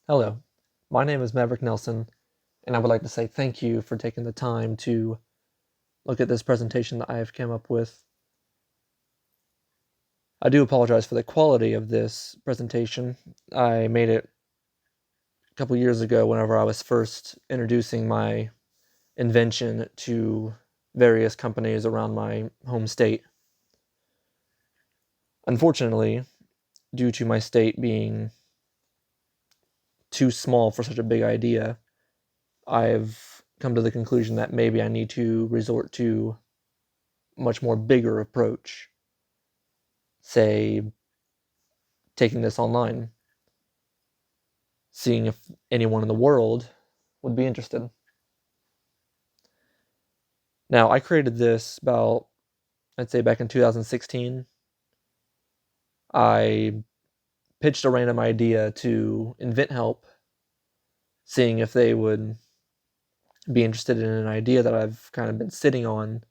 Hello, my name is Maverick Nelson, and I would like to say thank you for taking the time to look at this presentation that I have come up with. I do apologize for the quality of this presentation. I made it a couple years ago whenever I was first introducing my invention to various companies around my home state. Unfortunately, due to my state being too small for such a big idea, I've come to the conclusion that maybe I need to resort to a much more bigger approach, say taking this online, seeing if anyone in the world would be interested. Now, I created this about, I'd say back in 2016. I pitched a random idea to Invent Help, seeing if they would be interested in an idea that I've kind of been sitting on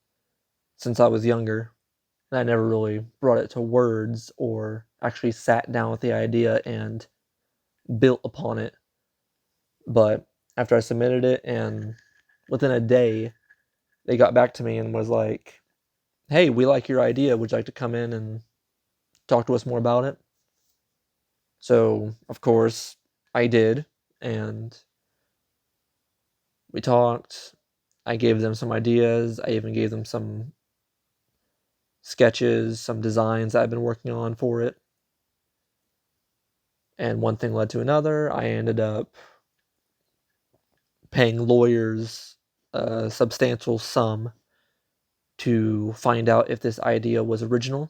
since I was younger. And I never really brought it to words or actually sat down with the idea and built upon it. But after I submitted it, and within a day, they got back to me and was like, hey, we like your idea. Would you like to come in and talk to us more about it? So, of course, I did. And we talked. I gave them some ideas. I even gave them some sketches, some designs I've been working on for it. And one thing led to another. I ended up paying lawyers a substantial sum to find out if this idea was original.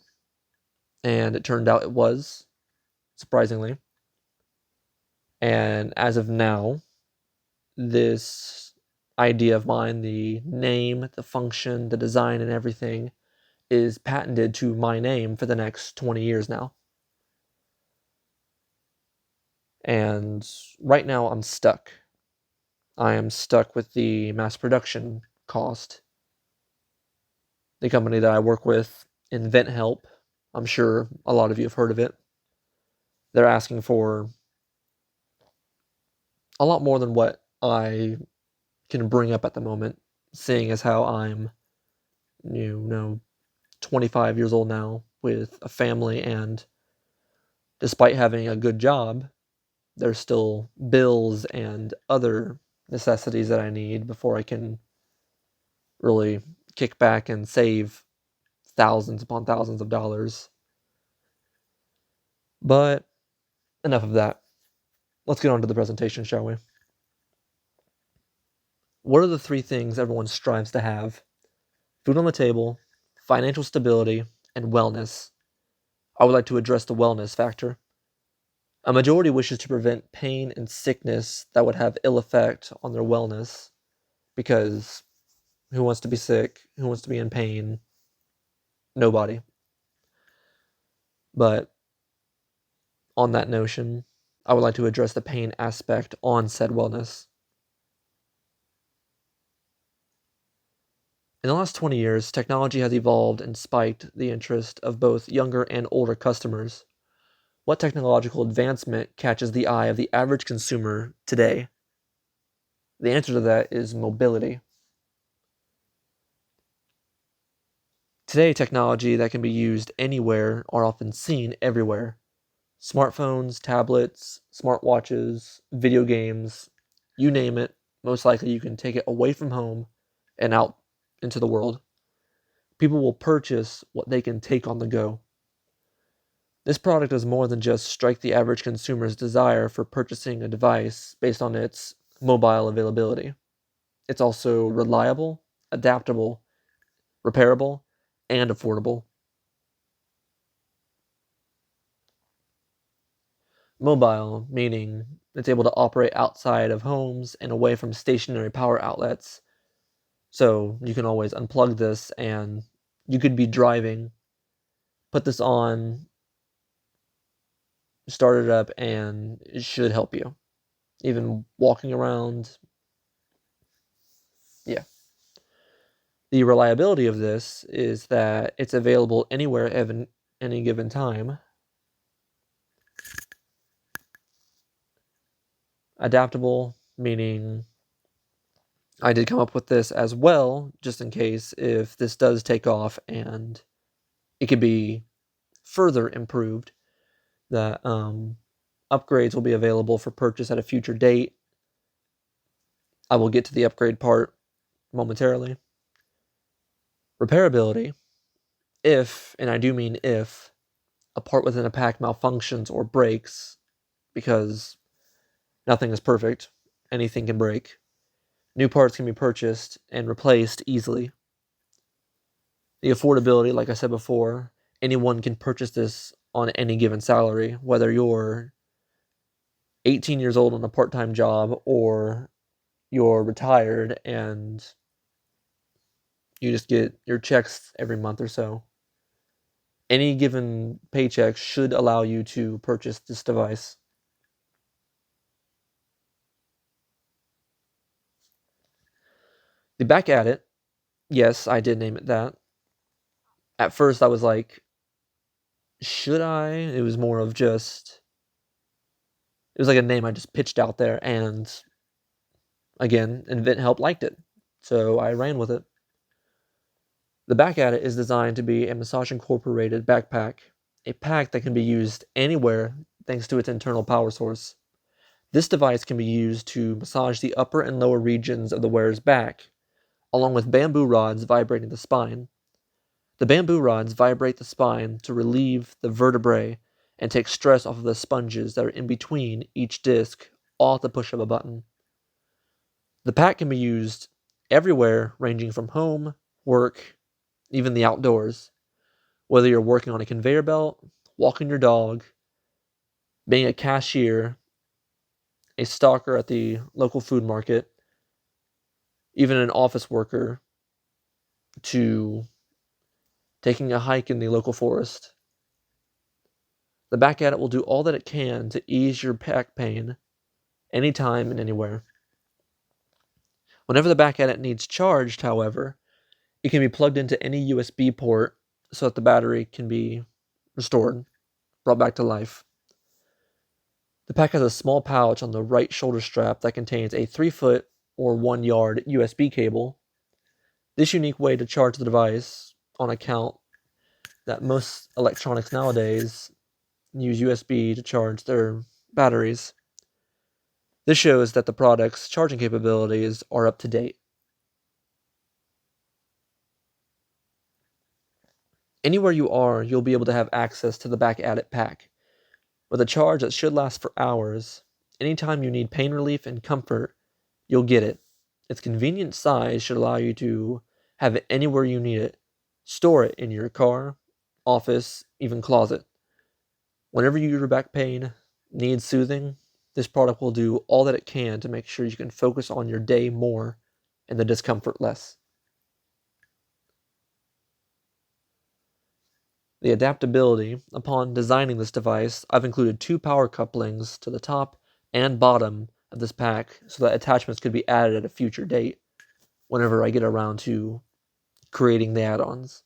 And it turned out it was, surprisingly. And as of now, this idea of mine, the name, the function, the design, and everything, is patented to my name for the next 20 years now. And right now I'm stuck. I am stuck with the mass production cost. The company that I work with, Invent Help, I'm sure a lot of you have heard of it. They're asking for a lot more than what I can bring up at the moment, seeing as how I'm, 25 years old now with a family, and despite having a good job, there's still bills and other necessities that I need before I can really kick back and save thousands upon thousands of dollars. But enough of that. Let's get on to the presentation, shall we? What are the three things everyone strives to have? Food on the table, financial stability, and wellness. I would like to address the wellness factor. A majority wishes to prevent pain and sickness that would have ill effect on their wellness, because who wants to be sick? Who wants to be in pain? Nobody. But on that notion, I would like to address the pain aspect on said wellness. In the last 20 years, technology has evolved and spiked the interest of both younger and older customers. What technological advancement catches the eye of the average consumer today? The answer to that is mobility. Today, technology that can be used anywhere are often seen everywhere. Smartphones, tablets, smartwatches, video games, you name it, most likely you can take it away from home and out into the world. People will purchase what they can take on the go. This product does more than just strike the average consumer's desire for purchasing a device based on its mobile availability. It's also reliable, adaptable, repairable, and affordable. Mobile, meaning it's able to operate outside of homes and away from stationary power outlets. So you can always unplug this, and you could be driving, put this on, start it up, and it should help you. Even walking around, yeah. The reliability of this is that it's available anywhere at any given time. Adaptable, meaning I did come up with this as well, just in case if this does take off and it could be further improved, that upgrades will be available for purchase at a future date. I will get to the upgrade part momentarily. Repairability, if, and I do mean if, a part within a pack malfunctions or breaks, because nothing is perfect, anything can break, new parts can be purchased and replaced easily. The affordability, like I said before, anyone can purchase this on any given salary, whether you're 18 years old on a part-time job or you're retired and you just get your checks every month or so. Any given paycheck should allow you to purchase this device. The back at it, yes, I did name it that. At first I was like, should I? It was more of just, it was like a name I just pitched out there, and again, Invent Help liked it, so I ran with it. The back at it is designed to be a massage incorporated backpack, a pack that can be used anywhere thanks to its internal power source. This device can be used to massage the upper and lower regions of the wearer's back, along with bamboo rods vibrating the spine. The bamboo rods vibrate the spine to relieve the vertebrae and take stress off of the sponges that are in between each disc, all at the push of a button. The pack can be used everywhere, ranging from home, work, even the outdoors. Whether you're working on a conveyor belt, walking your dog, being a cashier, a stalker at the local food market, even an office worker, to taking a hike in the local forest. The back at it will do all that it can to ease your back pain anytime and anywhere. Whenever the back at it needs charged, however, it can be plugged into any USB port so that the battery can be restored, brought back to life. The pack has a small pouch on the right shoulder strap that contains a 3-foot or 1-yard USB cable. This unique way to charge the device, on account that most electronics nowadays use USB to charge their batteries. This shows that the product's charging capabilities are up to date. Anywhere you are, you'll be able to have access to the back at it pack. With a charge that should last for hours, anytime you need pain relief and comfort, you'll get it. Its convenient size should allow you to have it anywhere you need it. Store it in your car, office, even closet. Whenever your back pain needs soothing, this product will do all that it can to make sure you can focus on your day more and the discomfort less. The adaptability. Upon designing this device, I've included 2 power couplings to the top and bottom of this pack so that attachments could be added at a future date whenever I get around to creating the add-ons.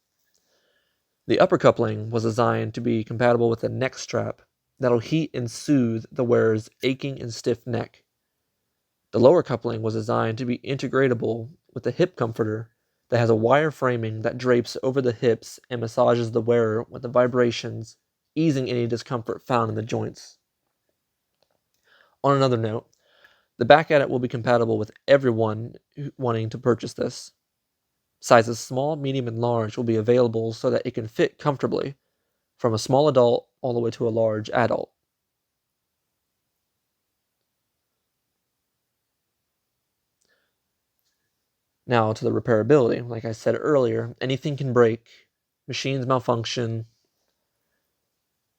The upper coupling was designed to be compatible with a neck strap that'll heat and soothe the wearer's aching and stiff neck. The lower coupling was designed to be integratable with the hip comforter that has a wire framing that drapes over the hips and massages the wearer with the vibrations, easing any discomfort found in the joints. On another note, the back at it will be compatible with everyone wanting to purchase this. Sizes small, medium, and large will be available so that it can fit comfortably, from a small adult all the way to a large adult. Now to the repairability. Like I said earlier, anything can break, machines malfunction,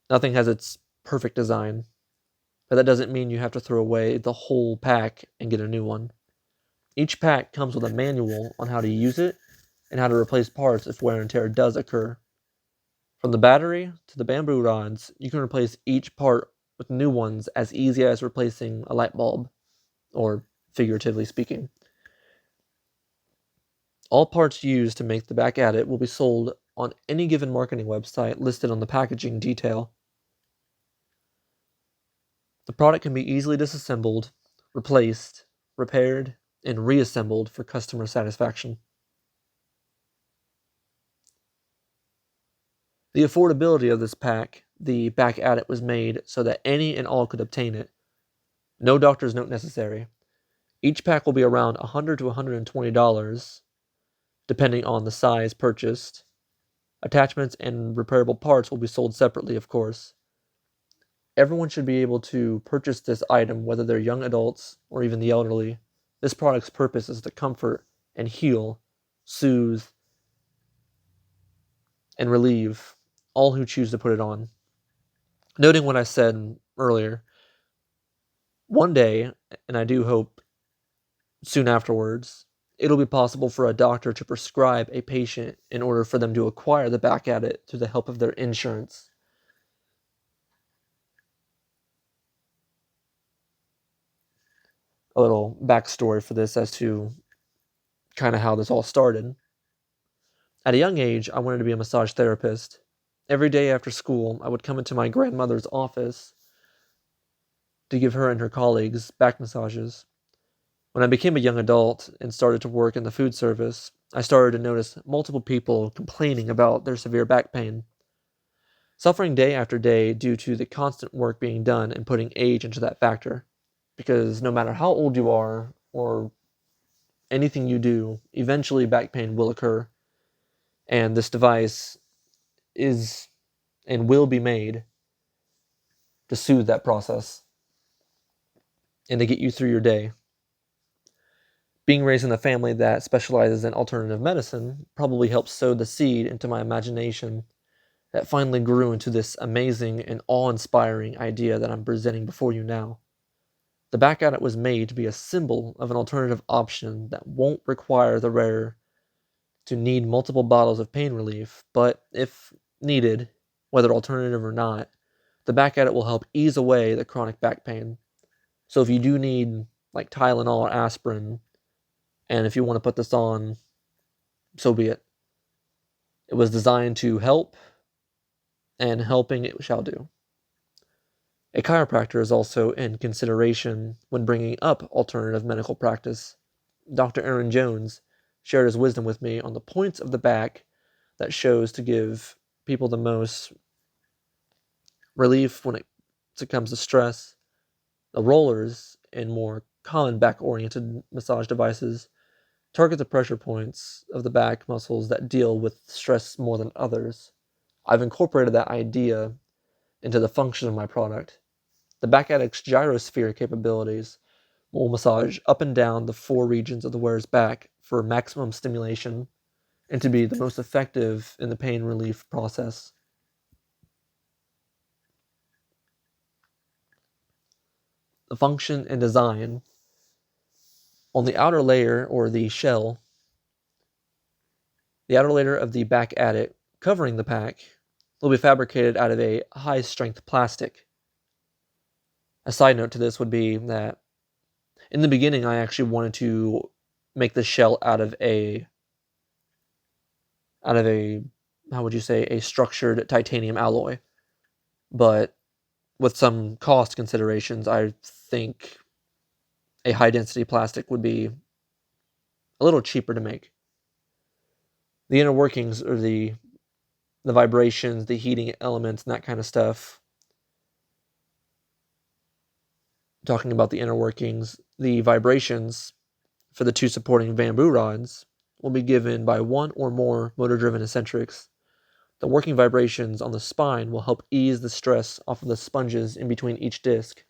nothing has its perfect design, but that doesn't mean you have to throw away the whole pack and get a new one. Each pack comes with a manual on how to use it and how to replace parts if wear and tear does occur. From the battery to the bamboo rods, you can replace each part with new ones as easy as replacing a light bulb, or figuratively speaking. All parts used to make the back at it will be sold on any given marketing website listed on the packaging detail. The product can be easily disassembled, replaced, repaired, and reassembled for customer satisfaction. The affordability of this pack, the back at it was made so that any and all could obtain it. No doctor's note necessary. Each pack will be around $100 to $120, depending on the size purchased. Attachments and repairable parts will be sold separately, of course. Everyone should be able to purchase this item, whether they're young adults or even the elderly. This product's purpose is to comfort and heal, soothe, and relieve all who choose to put it on. Noting what I said earlier, one day, and I do hope soon afterwards, it'll be possible for a doctor to prescribe a patient in order for them to acquire the back at it through the help of their insurance. A little backstory for this as to kind of how this all started. At a young age, I wanted to be a massage therapist. Every day after school, I would come into my grandmother's office to give her and her colleagues back massages. When I became a young adult and started to work in the food service, I started to notice multiple people complaining about their severe back pain. Suffering day after day due to the constant work being done and putting age into that factor. Because no matter how old you are or anything you do, eventually back pain will occur. And this device is and will be made to soothe that process and to get you through your day. Being raised in a family that specializes in alternative medicine probably helped sow the seed into my imagination that finally grew into this amazing and awe-inspiring idea that I'm presenting before you now. The back at it was made to be a symbol of an alternative option that won't require the wearer to need multiple bottles of pain relief, but if needed, whether alternative or not, the back at it will help ease away the chronic back pain. So if you do need like Tylenol or aspirin, and if you want to put this on, so be it. It was designed to help, and helping it shall do. A chiropractor is also in consideration when bringing up alternative medical practice. Dr. Aaron Jones shared his wisdom with me on the points of the back that shows to give people the most relief when it comes to stress. The rollers and more common back-oriented massage devices target the pressure points of the back muscles that deal with stress more than others. I've incorporated that idea into the function of my product. The back addict's gyrosphere capabilities will massage up and down the 4 regions of the wearer's back for maximum stimulation and to be the most effective in the pain relief process. The function and design. On the outer layer, or the shell, the outer layer of the back adit covering the pack will be fabricated out of a high-strength plastic. A side note to this would be that in the beginning, I actually wanted to make the shell out of a, how would you say, a structured titanium alloy. But with some cost considerations, I think a high-density plastic would be a little cheaper to make. The inner workings, or the vibrations, the heating elements, and that kind of stuff. Talking about the inner workings, the vibrations for the 2 supporting bamboo rods will be given by 1 or more motor-driven eccentrics. The working vibrations on the spine will help ease the stress off of the sponges in between each disc,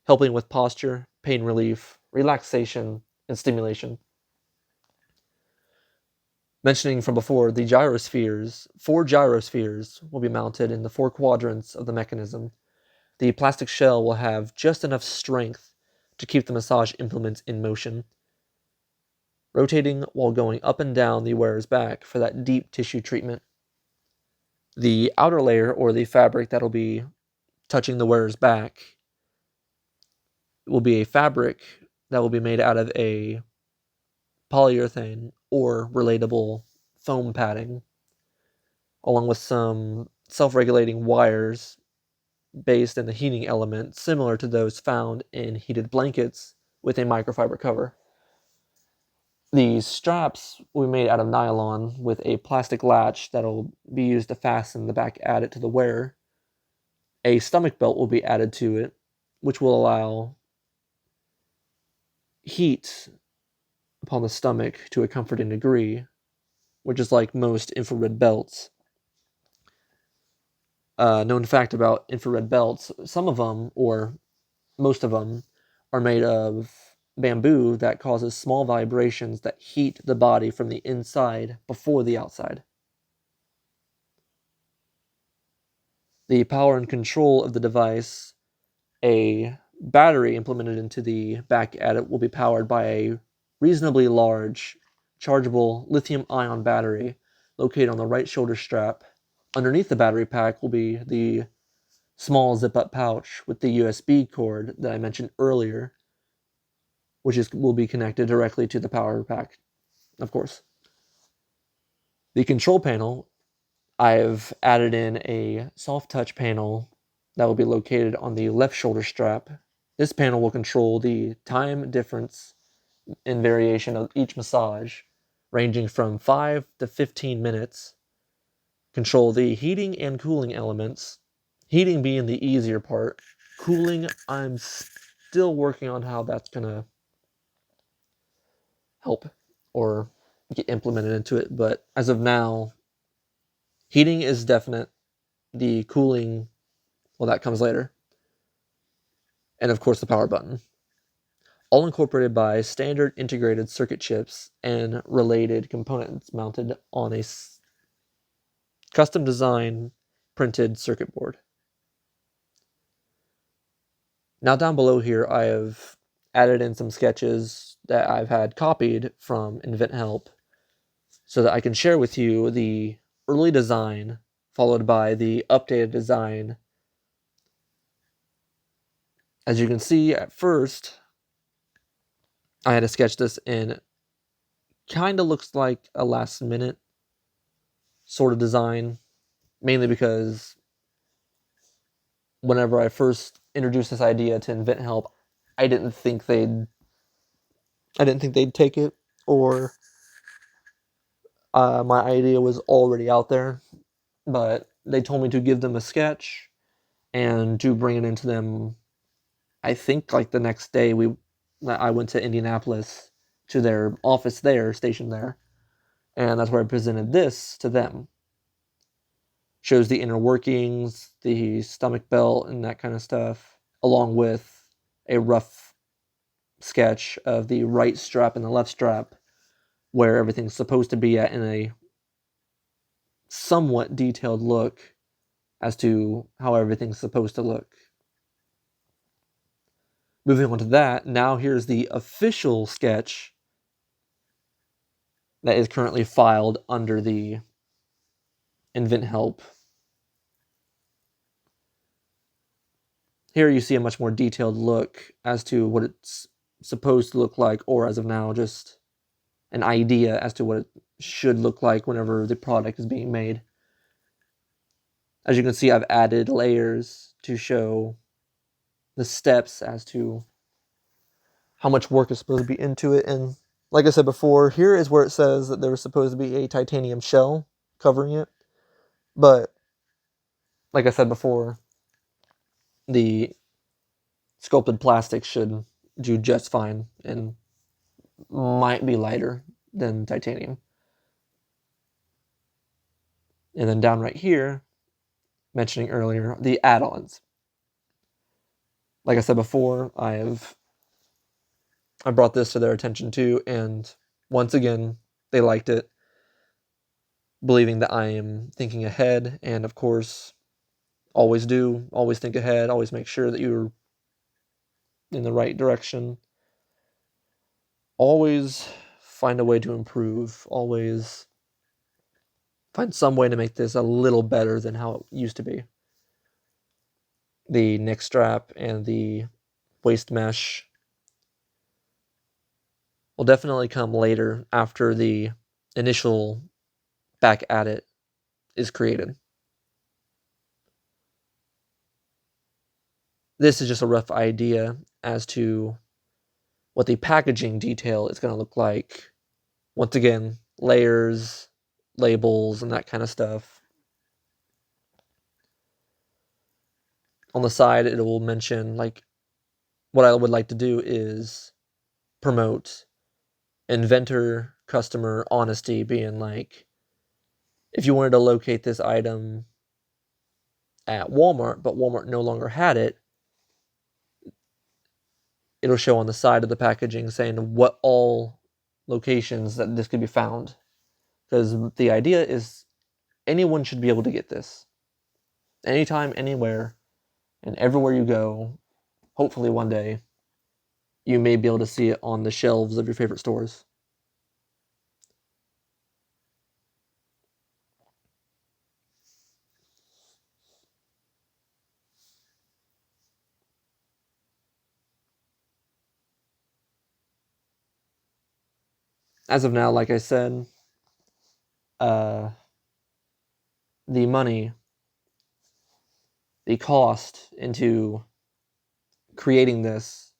helping with posture, pain relief, relaxation, and stimulation. Mentioning from before, the gyrospheres, 4 gyrospheres will be mounted in the 4 quadrants of the mechanism. The plastic shell will have just enough strength to keep the massage implements in motion, rotating while going up and down the wearer's back for that deep tissue treatment. The outer layer, or the fabric that'll be touching the wearer's back, will be a fabric that will be made out of a polyurethane or relatable foam padding, along with some self-regulating wires based in the heating element similar to those found in heated blankets with a microfiber cover. The straps will be made out of nylon with a plastic latch that'll be used to fasten the back adit to the wearer. A stomach belt will be added to it, which will allow heat upon the stomach to a comforting degree, which is like most infrared belts. Known fact about infrared belts, some of them, or most of them, are made of bamboo that causes small vibrations that heat the body from the inside before the outside. The power and control of the device, a battery implemented into the back adit will be powered by a reasonably large chargeable lithium-ion battery located on the right shoulder strap. Underneath the battery pack will be the small zip-up pouch with the USB cord that I mentioned earlier, which will be connected directly to the power pack, of course. The control panel, I've added in a soft touch panel that will be located on the left shoulder strap. This panel will control the time difference in variation of each massage, ranging from 5 to 15 minutes. Control the heating and cooling elements, heating being the easier part. Cooling, I'm still working on how that's going to help or get implemented into it, but as of now, heating is definite. The cooling, well, that comes later. And of course, the power button. All incorporated by standard integrated circuit chips and related components mounted on a custom design printed circuit board. Now down below here, I have added in some sketches that I've had copied from InventHelp so that I can share with you the early design followed by the updated design. As you can see, at first, I had to sketch this in kind of looks like a last minute sort of design, mainly because whenever I first introduced this idea to InventHelp, I didn't think they'd take it, or my idea was already out there, but they told me to give them a sketch and to bring it into them. I think like the next day I went to Indianapolis to their office there, stationed there, and that's where I presented this to them. Shows the inner workings, the stomach belt, and that kind of stuff, along with a rough sketch of the right strap and the left strap, where everything's supposed to be at in a somewhat detailed look as to how everything's supposed to look. Moving on to that, now here's the official sketch that is currently filed under the InventHelp. Here you see a much more detailed look as to what it's supposed to look like, or as of now, just an idea as to what it should look like whenever the product is being made. As you can see, I've added layers to show the steps as to how much work is supposed to be into it. And like I said before, here is where it says that there was supposed to be a titanium shell covering it. But like I said before, the sculpted plastic should do just fine and might be lighter than titanium. And then down right here, mentioning earlier, the add-ons. Like I said before, I brought this to their attention too, and once again, they liked it, believing that I am thinking ahead, and of course, always think ahead, always make sure that you're in the right direction. Always find a way to improve, always find some way to make this a little better than how it used to be. The neck strap and the waist mesh will definitely come later after the initial back adit is created. This is just a rough idea as to what the packaging detail is going to look like. Once again, layers, labels, and that kind of stuff. On the side, it will mention, like, what I would like to do is promote inventor customer honesty, being like, if you wanted to locate this item at Walmart, but Walmart no longer had it, it'll show on the side of the packaging saying what all locations that this could be found. Because the idea is anyone should be able to get this. Anytime, anywhere, and everywhere you go, hopefully one day, you may be able to see it on the shelves of your favorite stores. As of now, like I said, the money, the cost into creating this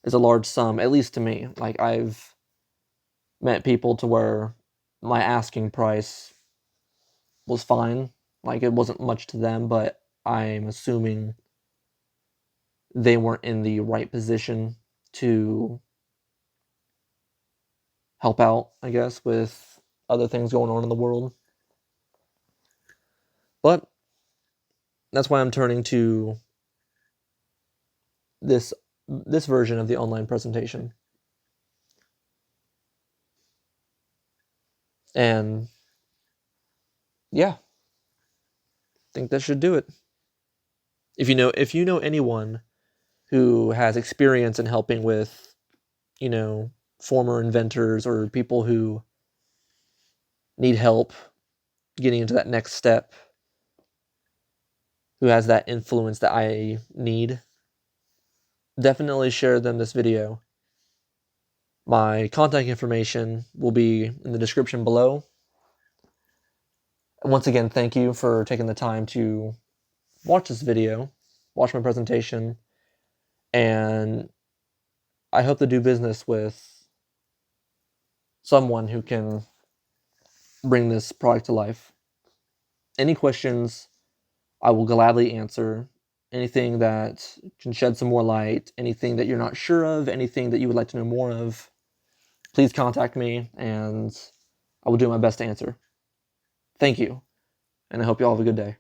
is a large sum, at least to me. Like, I've met people to where my asking price was fine. Like, it wasn't much to them, but I'm assuming they weren't in the right position to help out, I guess, with other things going on in the world. But that's why I'm turning to this version of the online presentation. And yeah, I think that should do it. If you know anyone who has experience in helping with, former inventors or people who need help getting into that next step, who has that influence that I need, definitely share them this video. My contact information will be in the description below. Once again, thank you for taking the time to watch this video, watch my presentation, and I hope to do business with someone who can bring this product to life. Any questions, I will gladly answer. Anything that can shed some more light, anything that you're not sure of, anything that you would like to know more of, please contact me, and I will do my best to answer. Thank you, and I hope you all have a good day.